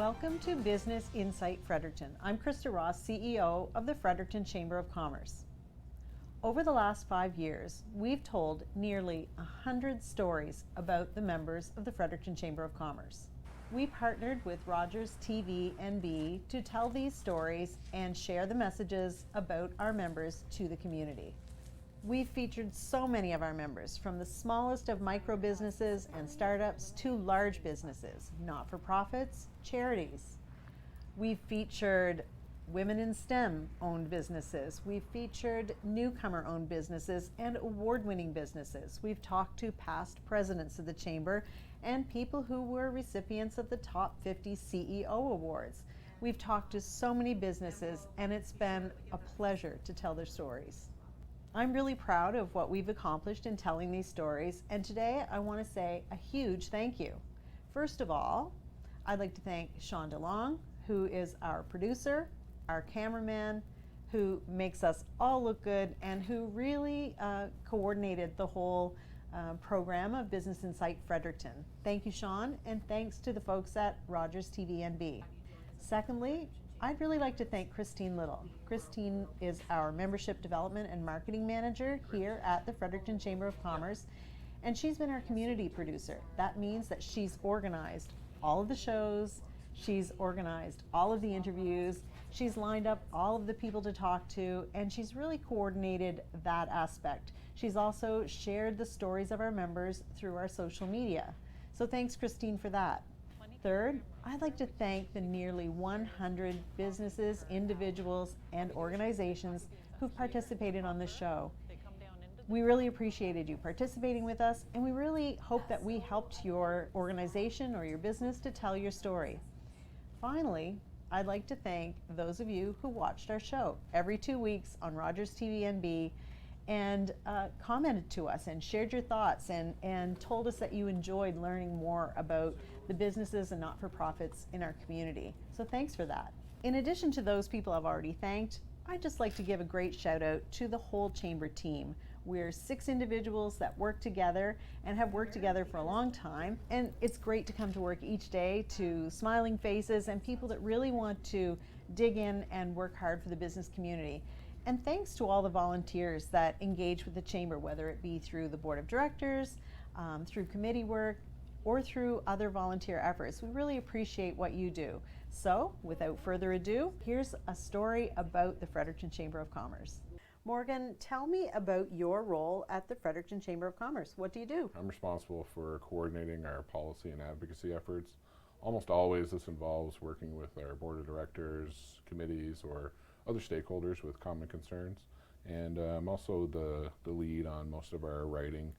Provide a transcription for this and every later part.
Welcome to Business Insight Fredericton. I'm Krista Ross, CEO of the Fredericton Chamber of Commerce. Over the last 5 years, we've told nearly 100 stories about the members of the Fredericton Chamber of Commerce. We partnered with Rogers TV NB to tell these stories and share the messages about our members to the community. We've featured so many of our members, from the smallest of micro businesses and startups to large businesses, not-for-profits, charities. We've featured women in STEM owned businesses. We've featured newcomer owned businesses and award-winning businesses. We've talked to past presidents of the Chamber and people who were recipients of the top 50 CEO awards. We've talked to so many businesses, and it's been a pleasure to tell their stories. I'm really proud of what we've accomplished in telling these stories, and today I want to say a huge thank you. First of all, I'd like to thank Sean DeLong, who is our producer, our cameraman, who makes us all look good, and who really coordinated the whole program of Business Insight Fredericton. Thank you, Sean, and thanks to the folks at Rogers TV NB. Secondly, I'd really like to thank Christine Little. Christine is our Membership Development and Marketing Manager here at the Fredericton Chamber of Commerce, and she's been our community producer. That means that she's organized all of the shows, she's organized all of the interviews, she's lined up all of the people to talk to, and she's really coordinated that aspect. She's also shared the stories of our members through our social media. So thanks, Christine, for that. Third, I'd like to thank the nearly 100 businesses, individuals, and organizations who've participated on this show. We really appreciated you participating with us, and we really hope that we helped your organization or your business to tell your story. Finally, I'd like to thank those of you who watched our show every 2 weeks on Rogers TV NB and commented to us and shared your thoughts and told us that you enjoyed learning more about the businesses and not-for-profits in our community. So thanks for that. In addition to those people I've already thanked, I'd just like to give a great shout out to the whole Chamber team. We're 6 individuals that work together and have worked together for a long time, and it's great to come to work each day to smiling faces and people that really want to dig in and work hard for the business community. And thanks to all the volunteers that engage with the Chamber, whether it be through the Board of Directors, through committee work, or through other volunteer efforts. We really appreciate what you do. So, without further ado, here's a story about the Fredericton Chamber of Commerce. Morgan, tell me about your role at the Fredericton Chamber of Commerce. What do you do? I'm responsible for coordinating our policy and advocacy efforts. Almost always this involves working with our Board of Directors, committees, or other stakeholders with common concerns. And I'm also the lead on most of our writing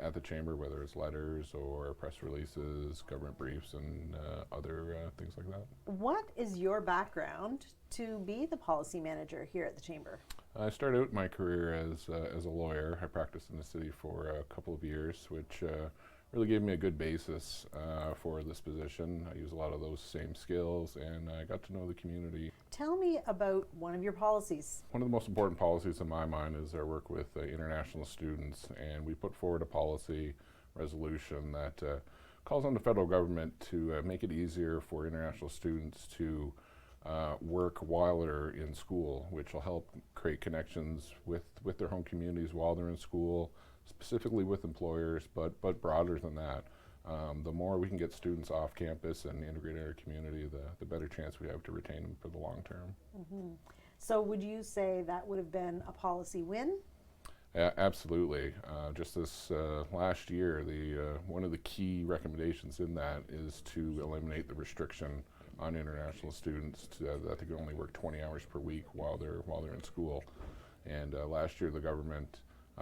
at the Chamber, whether it's letters or press releases, government briefs, and other things like that. What is your background to be the policy manager here at the Chamber? I started out my career as a lawyer. I practiced in the city for a couple of years, which really gave me a good basis for this position. I use a lot of those same skills, and I got to know the community. Tell me about one of your policies. One of the most important policies in my mind is our work with international students, and we put forward a policy resolution that calls on the federal government to make it easier for international students to work while they're in school, which will help create connections with their home communities while they're in school, specifically with employers, but broader than that. The more we can get students off campus and integrate in our community, the better chance we have to retain them for the long term. Mm-hmm. So would you say that would have been a policy win? Absolutely. Just this last year, one of the key recommendations in that is to eliminate the restriction on international students that they can only work 20 hours per week while they're in school. And last year, the government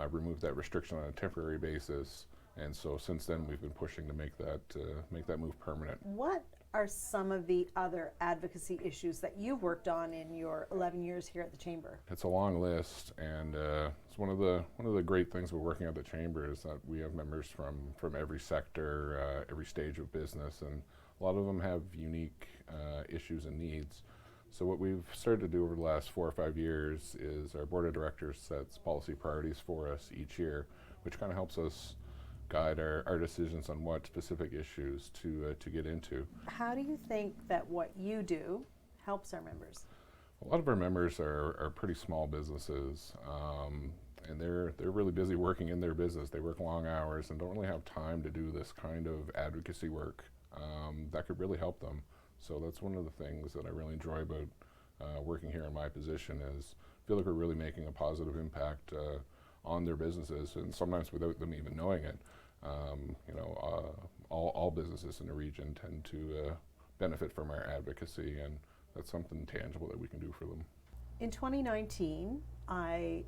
removed that restriction on a temporary basis, and so since then we've been pushing to make that move permanent. What are some of the other advocacy issues that you've worked on in your 11 years here at the Chamber? It's a long list, and it's one of the great things we're working at the Chamber is that we have members from every sector, every stage of business, and a lot of them have unique issues and needs. So what we've started to do over the last 4 or 5 years is our Board of Directors sets policy priorities for us each year, which kind of helps us guide our decisions on what specific issues to get into. How do you think that what you do helps our members? A lot of our members are pretty small businesses, and they're really busy working in their business. They work long hours and don't really have time to do this kind of advocacy work that could really help them. So that's one of the things that I really enjoy about working here in my position is I feel like we're really making a positive impact on their businesses, and sometimes without them even knowing it. All businesses in the region tend to benefit from our advocacy, and that's something tangible that we can do for them. In 2019, I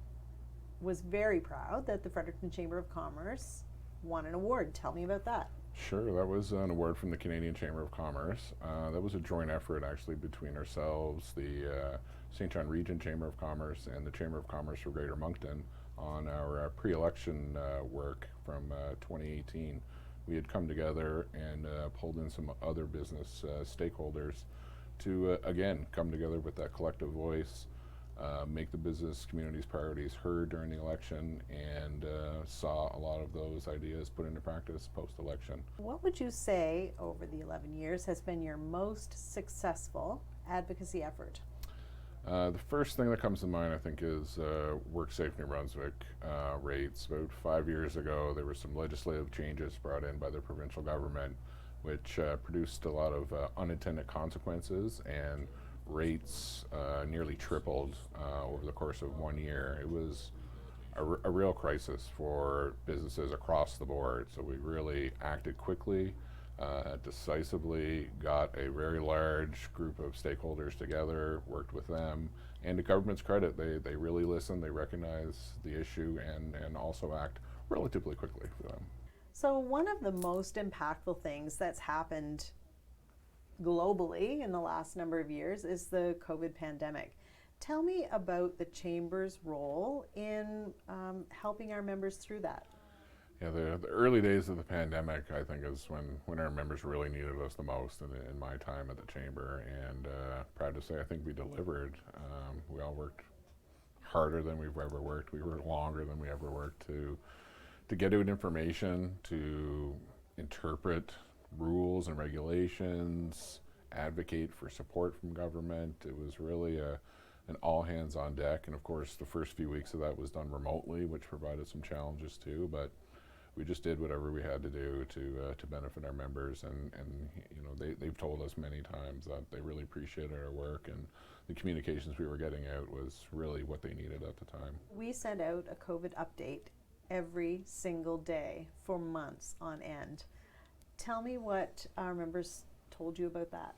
was very proud that the Fredericton Chamber of Commerce won an award. Tell me about that. Sure, that was an award from the Canadian Chamber of Commerce. That was a joint effort actually between ourselves, the St. John Region Chamber of Commerce, and the Chamber of Commerce for Greater Moncton on our pre-election work from 2018. We had come together and pulled in some other business stakeholders to, again, come together with that collective voice, make the business community's priorities heard during the election, and saw a lot of those ideas put into practice post-election. What would you say over the 11 years has been your most successful advocacy effort? The first thing that comes to mind, I think, is Work Safe New Brunswick rates. About 5 years ago, there were some legislative changes brought in by the provincial government, which produced a lot of unintended consequences, and rates nearly tripled over the course of 1 year. It was a real crisis for businesses across the board, so we really acted quickly, decisively, got a very large group of stakeholders together, worked with them, and to government's credit, they really listen, they recognize the issue, and also act relatively quickly for them. So one of the most impactful things that's happened globally in the last number of years is the COVID pandemic. Tell me about the Chamber's role in helping our members through that. Yeah, the early days of the pandemic, I think, is when our members really needed us the most in my time at the Chamber, and proud to say I think we delivered. We all worked harder than we've ever worked. We worked longer than we ever worked to get out information, to interpret rules and regulations, advocate for support from government. It was really an all hands on deck, and of course the first few weeks of that was done remotely, which provided some challenges too, but we just did whatever we had to do to benefit our members, and they've told us many times that they really appreciated our work, and the communications we were getting out was really what they needed at the time. We sent out a COVID update every single day for months on end. Tell me what our members told you about that.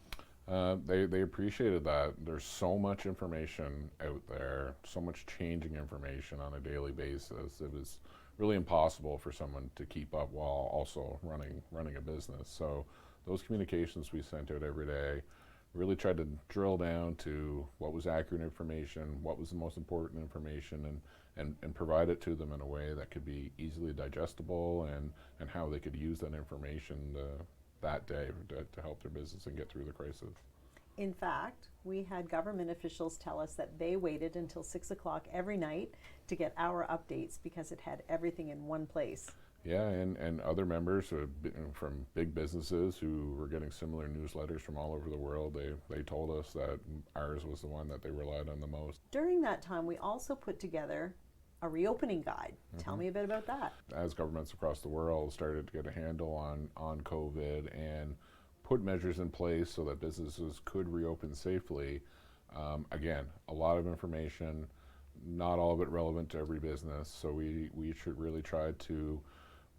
They appreciated that. There's so much information out there, so much changing information on a daily basis. It was really impossible for someone to keep up while also running a business. So those communications we sent out every day really tried to drill down to what was accurate information, what was the most important information, and provide it to them in a way that could be easily digestible, and how they could use that information that day to help their business and get through the crisis. In fact, we had government officials tell us that they waited until 6 o'clock every night to get our updates because it had everything in one place. Yeah, and other members from big businesses who were getting similar newsletters from all over the world, they told us that ours was the one that they relied on the most. During that time, we also put together a reopening guide. Tell me a bit about that. As governments across the world started to get a handle on COVID and put measures in place so that businesses could reopen safely, again, a lot of information, not all of it relevant to every business, so we should really try to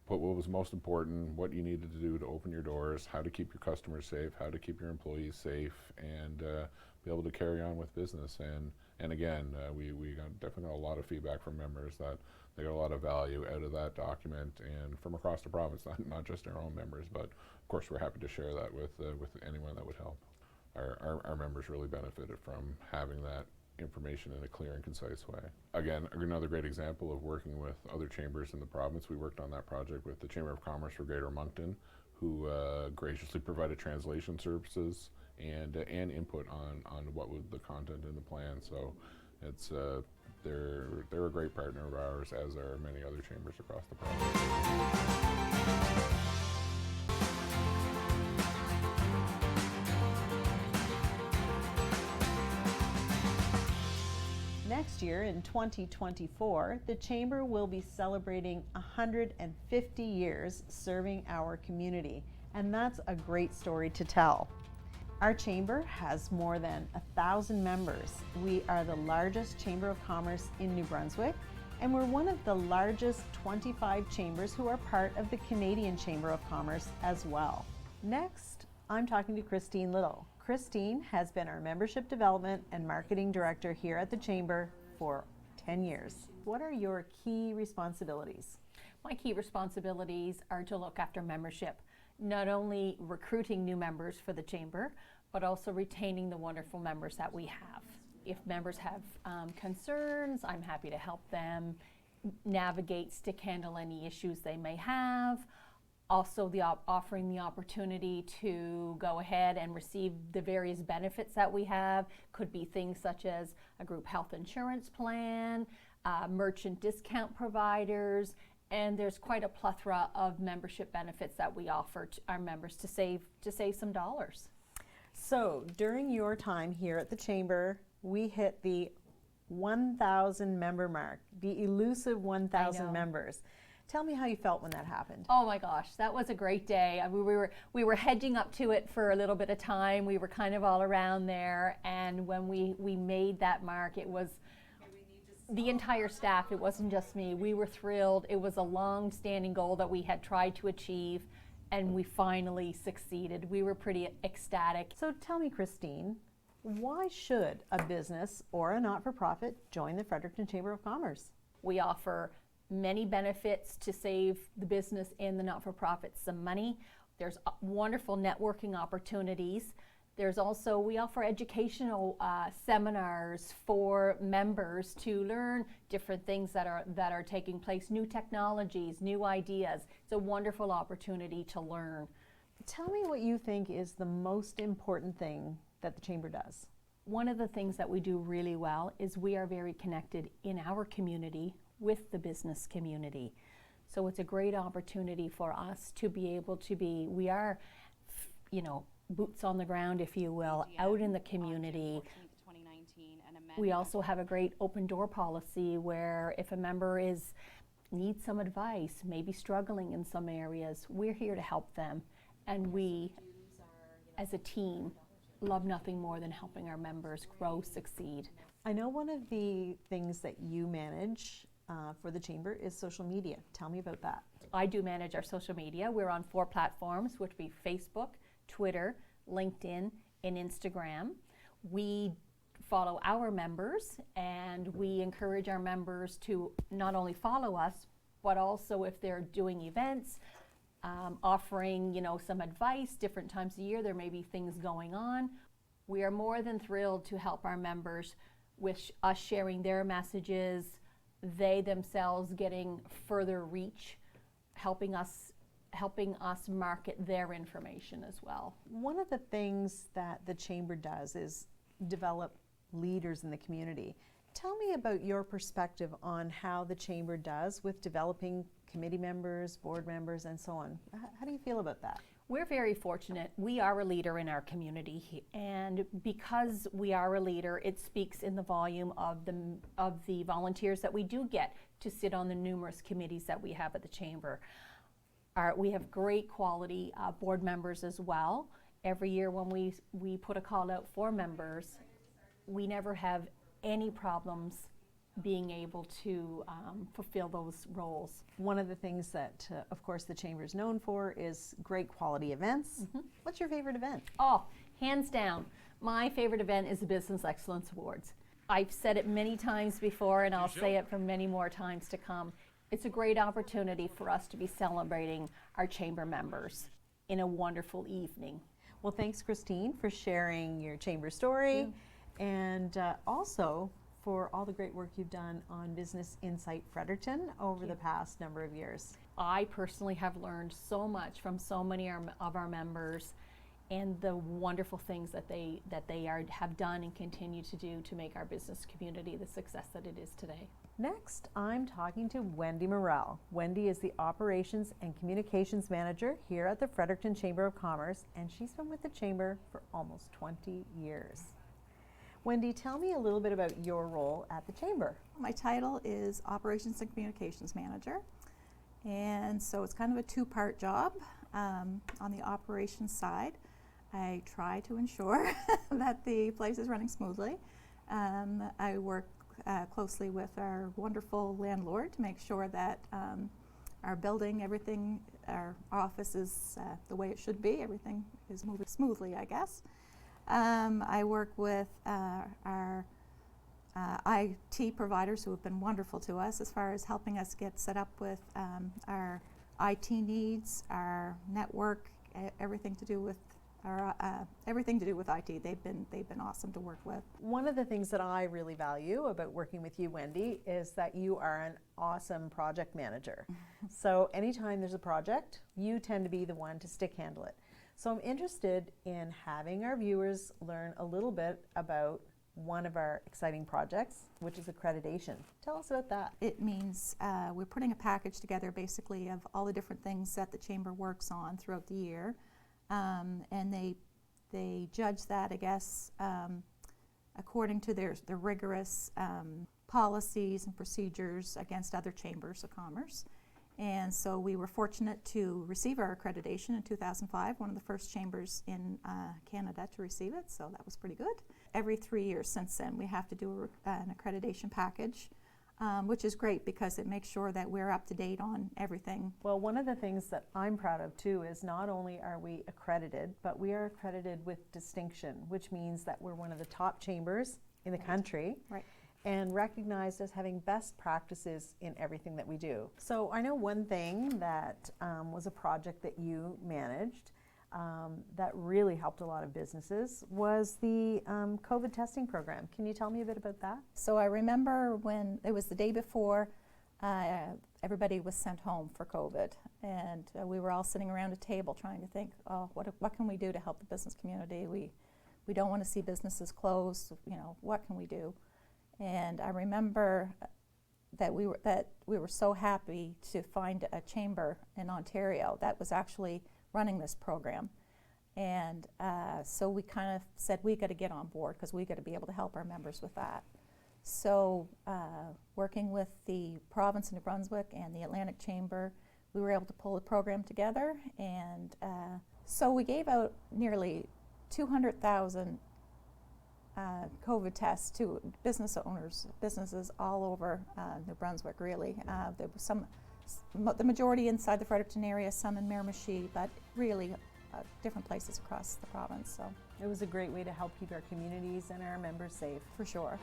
put what was most important, what you needed to do to open your doors, how to keep your customers safe, how to keep your employees safe, and be able to carry on with business. And again, we definitely got a lot of feedback from members that they got a lot of value out of that document, and from across the province, not just our own members, but of course we're happy to share that with anyone that would help. Our members really benefited from having that information in a clear and concise way. Again, another great example of working with other chambers in the province. We worked on that project with the Chamber of Commerce for Greater Moncton, who graciously provided translation services and input on what was the content in the plan. So it's they're a great partner of ours, as are many other chambers across the province. Next year, in 2024, the Chamber will be celebrating 150 years serving our community, and that's a great story to tell. Our Chamber has more than 1,000 members. We are the largest Chamber of Commerce in New Brunswick, and we're one of the largest 25 chambers who are part of the Canadian Chamber of Commerce as well. Next, I'm talking to Christine Little. Christine has been our Membership Development and Marketing Director here at the Chamber for 10 years. What are your key responsibilities? My key responsibilities are to look after membership, not only recruiting new members for the Chamber, but also retaining the wonderful members that we have. If members have concerns, I'm happy to help them navigate, stick handle any issues they may have. Also offering the opportunity to go ahead and receive the various benefits that we have. Could be things such as a group health insurance plan, merchant discount providers, and there's quite a plethora of membership benefits that we offer to our members to save some dollars. So during your time here at the Chamber, we hit the 1,000 member mark, the elusive 1,000 members. Tell me how you felt when that happened. Oh my gosh, that was a great day. We were hedging up to it for a little bit of time. We were kind of all around there, and when we made that mark, it was the entire staff. It wasn't just me. We were thrilled. It was a long-standing goal that we had tried to achieve, and we finally succeeded. We were pretty ecstatic. So tell me, Christine, why should a business or a not-for-profit join the Fredericton Chamber of Commerce? We offer many benefits to save the business and the not-for-profits some money. There's wonderful networking opportunities. There's also, we offer educational seminars for members to learn different things that are taking place, new technologies, new ideas. It's a wonderful opportunity to learn. Tell me what you think is the most important thing that the Chamber does. One of the things that we do really well is we are very connected in our community with the business community. So it's a great opportunity for us to be able to be, we are, boots on the ground, if you will, out in the community. We also have a great open door policy where if a member needs some advice, maybe struggling in some areas, we're here to help them. And we, as a team, love nothing more than helping our members grow, succeed. I know one of the things that you manage for the Chamber is social media. Tell me about that. I do manage our social media. We're on 4 platforms, which would be Facebook, Twitter, LinkedIn, and Instagram. We follow our members, and we encourage our members to not only follow us, but also if they're doing events, offering some advice, different times of year, there may be things going on. We are more than thrilled to help our members with us sharing their messages, they themselves getting further reach, helping us market their information as well. One of the things that the Chamber does is develop leaders in the community. Tell me about your perspective on how the Chamber does with developing committee members, board members, and so on. How do you feel about that? We're very fortunate. We are a leader in our community, and because we are a leader, it speaks in the volume of the volunteers that we do get to sit on the numerous committees that we have at the Chamber. We have great quality board members as well. Every year when we put a call out for members, we never have any problems being able to fulfill those roles. One of the things that, of course, the Chamber is known for is great quality events. Mm-hmm. What's your favorite event? Oh, hands down, my favorite event is the Business Excellence Awards. I've said it many times before, and I'll say it for many more times to come. It's a great opportunity for us to be celebrating our Chamber members in a wonderful evening. Well, thanks, Christine, for sharing your Chamber story, and also for all the great work you've done on Business Insight Fredericton over the past number of years. I personally have learned so much from so many of our members, and the wonderful things that they have done and continue to do to make our business community the success that it is today. Next, I'm talking to Wendy Morrell. Wendy is the Operations and Communications Manager here at the Fredericton Chamber of Commerce, and she's been with the Chamber for almost 20 years. Wendy, tell me a little bit about your role at the Chamber. My title is Operations and Communications Manager, and so it's kind of a two-part job. On the operations side, I try to ensure that the place is running smoothly. I work closely with our wonderful landlord to make sure that our building, everything, our office is the way it should be. Everything is moving smoothly, I guess. I work with our IT providers who have been wonderful to us as far as helping us get set up with our IT needs, our network, everything to do with IT. They've been awesome to work with. One of the things that I really value about working with you, Wendy, is that you are an awesome project manager. So anytime there's a project, you tend to be the one to stick handle it. So I'm interested in having our viewers learn a little bit about one of our exciting projects, which is accreditation. Tell us about that. It means we're putting a package together basically of all the different things that the Chamber works on throughout the year. And they judge that, I guess, according to their rigorous policies and procedures against other chambers of commerce. And so we were fortunate to receive our accreditation in 2005, one of the first chambers in Canada to receive it, so that was pretty good. Every 3 years since then, we have to do an accreditation package, which is great because it makes sure that we're up to date on everything. Well, one of the things that I'm proud of too is not only are we accredited, but we are accredited with distinction, which means that we're one of the top chambers in the country. Right. And recognized as having best practices in everything that we do. So I know one thing that was a project that you managed that really helped a lot of businesses was the COVID testing program. Can you tell me a bit about that? So I remember when it was the day before everybody was sent home for COVID, and we were all sitting around a table trying to think, oh, what can we do to help the business community? We don't want to see businesses closed. You know, what can we do? And I remember that we were so happy to find a chamber in Ontario that was actually running this program. And so we kind of said we got to get on board because we got to be able to help our members with that. So working with the province of New Brunswick and the Atlantic Chamber, we were able to pull the program together. And so we gave out nearly 200,000 COVID tests to business owners, businesses all over New Brunswick, really. There was the majority inside the Fredericton area, some in Miramichi, but really different places across the province. So it was a great way to help keep our communities and our members safe. For sure.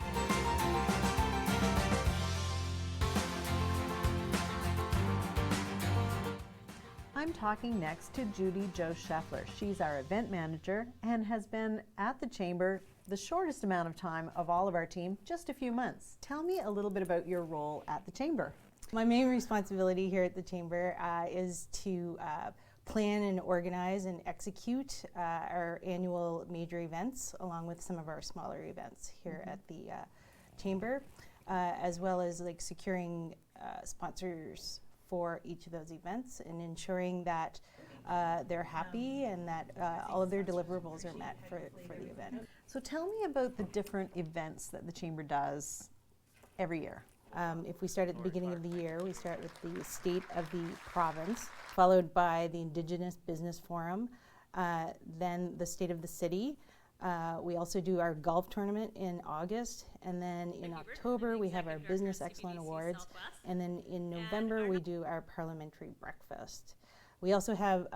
I'm talking next to Judy Jo Scheffler. She's our event manager and has been at the Chamber the shortest amount of time of all of our team, just a few months. Tell me a little bit about your role at the Chamber. My main responsibility here at the Chamber is to plan and organize and execute our annual major events along with some of our smaller events here at the Chamber, as well as like securing sponsors for each of those events and ensuring that they're happy and that all of their deliverables are met for the event. So tell me about the different events that the Chamber does every year. If we start at the beginning of the year, we start with the State of the Province, followed by the Indigenous Business Forum, then the State of the City. We also do our golf tournament in August, and then in October we have our Business Excellence Awards, and then in November we do our Parliamentary Breakfast. We also have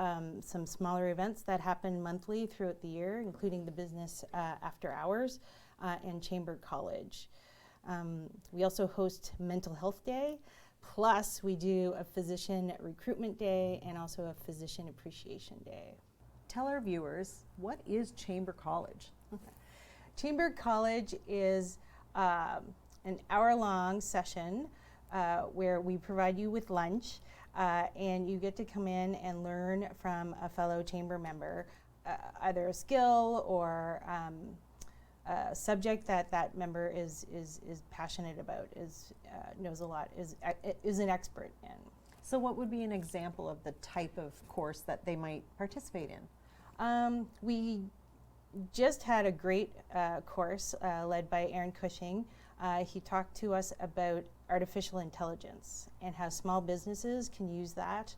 some smaller events that happen monthly throughout the year, including the Business After Hours and Chamber College. We also host Mental Health Day, plus we do a Physician Recruitment Day and also a Physician Appreciation Day. Tell our viewers, what is Chamber College? Okay. Chamber College is an hour-long session where we provide you with lunch and you get to come in and learn from a fellow Chamber member either a skill or a subject that member is passionate about, knows a lot, is an expert in. So what would be an example of the type of course that they might participate in? We just had a great course led by Aaron Cushing. He talked to us about artificial intelligence and how small businesses can use that,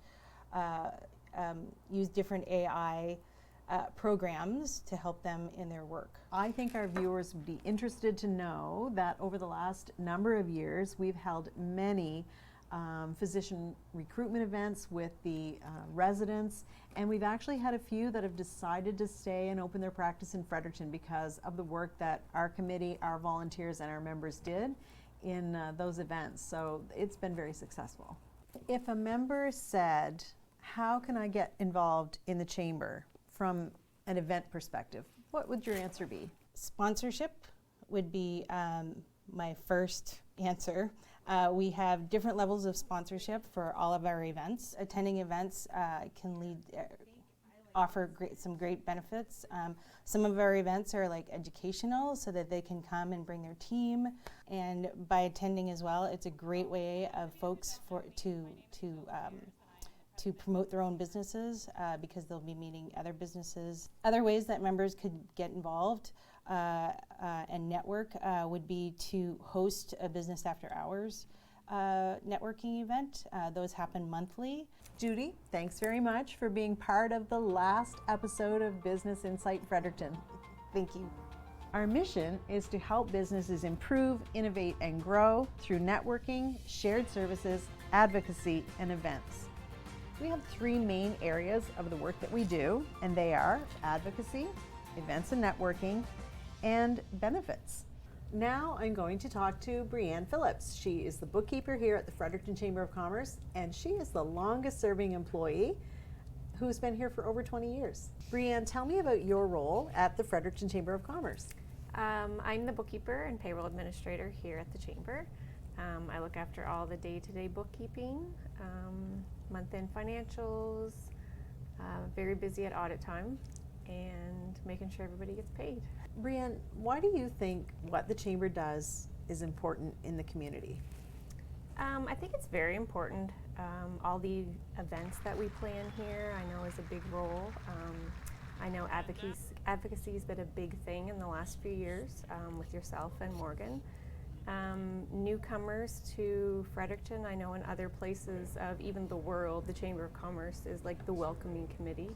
use different AI programs to help them in their work. I think our viewers would be interested to know that over the last number of years, we've held many physician recruitment events with the residents, and we've actually had a few that have decided to stay and open their practice in Fredericton because of the work that our committee, our volunteers, and our members did in those events. So it's been very successful. If a member said, how can I get involved in the chamber from an event perspective, what would your answer be? Sponsorship would be my first answer. We have different levels of sponsorship for all of our events. Attending events can offer some great benefits. Some of our events are like educational so that they can come and bring their team. And by attending as well, it's a great way of folks to promote their own businesses because they'll be meeting other businesses. Other ways that members could get involved and network would be to host a business after hours networking event. Those happen monthly. Judy, thanks very much for being part of the last episode of Business Insight Fredericton. Thank you. Our mission is to help businesses improve, innovate, and grow through networking, shared services, advocacy, and events. We have three main areas of the work that we do, and they are advocacy, events and networking, and benefits. Now I'm going to talk to Brianne Phillips. She is the bookkeeper here at the Fredericton Chamber of Commerce, and she is the longest serving employee who's been here for over 20 years. Brianne, tell me about your role at the Fredericton Chamber of Commerce. I'm the bookkeeper and payroll administrator here at the Chamber. I look after all the day-to-day bookkeeping, month-end financials, very busy at audit time, and making sure everybody gets paid. Brianne, why do you think what the Chamber does is important in the community? I think it's very important. All the events that we plan here, I know is a big role. I know advocacy has been a big thing in the last few years with yourself and Morgan. Newcomers to Fredericton, I know in other places of even the world, the Chamber of Commerce is like the welcoming committee.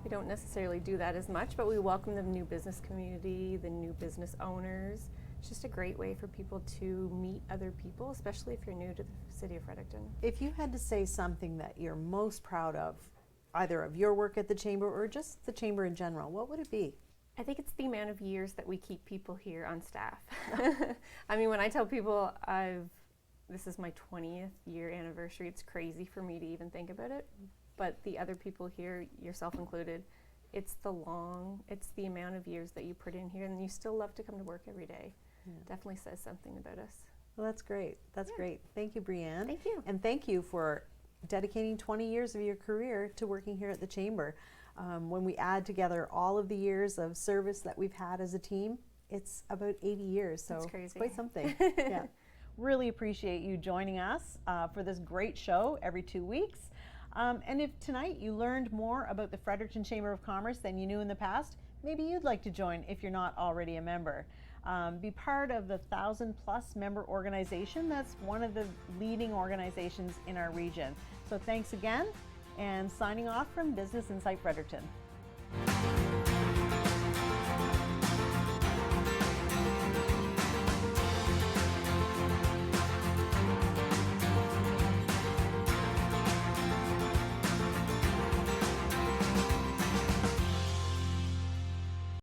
We don't necessarily do that as much, but we welcome the new business community, the new business owners. It's just a great way for people to meet other people, especially if you're new to the city of Fredericton. If you had to say something that you're most proud of, either of your work at the Chamber or just the Chamber in general, what would it be? I think it's the amount of years that we keep people here on staff. I mean, when I tell people this is my 20th year anniversary, it's crazy for me to even think about it. But the other people here, yourself included, it's the amount of years that you put in here, and you still love to come to work every day. Yeah. Definitely says something about us. Well, that's great. That's great. Thank you, Brianne. Thank you. And thank you for dedicating 20 years of your career to working here at the Chamber. When we add together all of the years of service that we've had as a team, it's about 80 years. So that's crazy. It's quite something. Yeah. Really appreciate you joining us for this great show every 2 weeks. And if tonight you learned more about the Fredericton Chamber of Commerce than you knew in the past, maybe you'd like to join if you're not already a member. Be part of the 1,000+ member organization. That's one of the leading organizations in our region. So thanks again, and signing off from Business Insight Fredericton.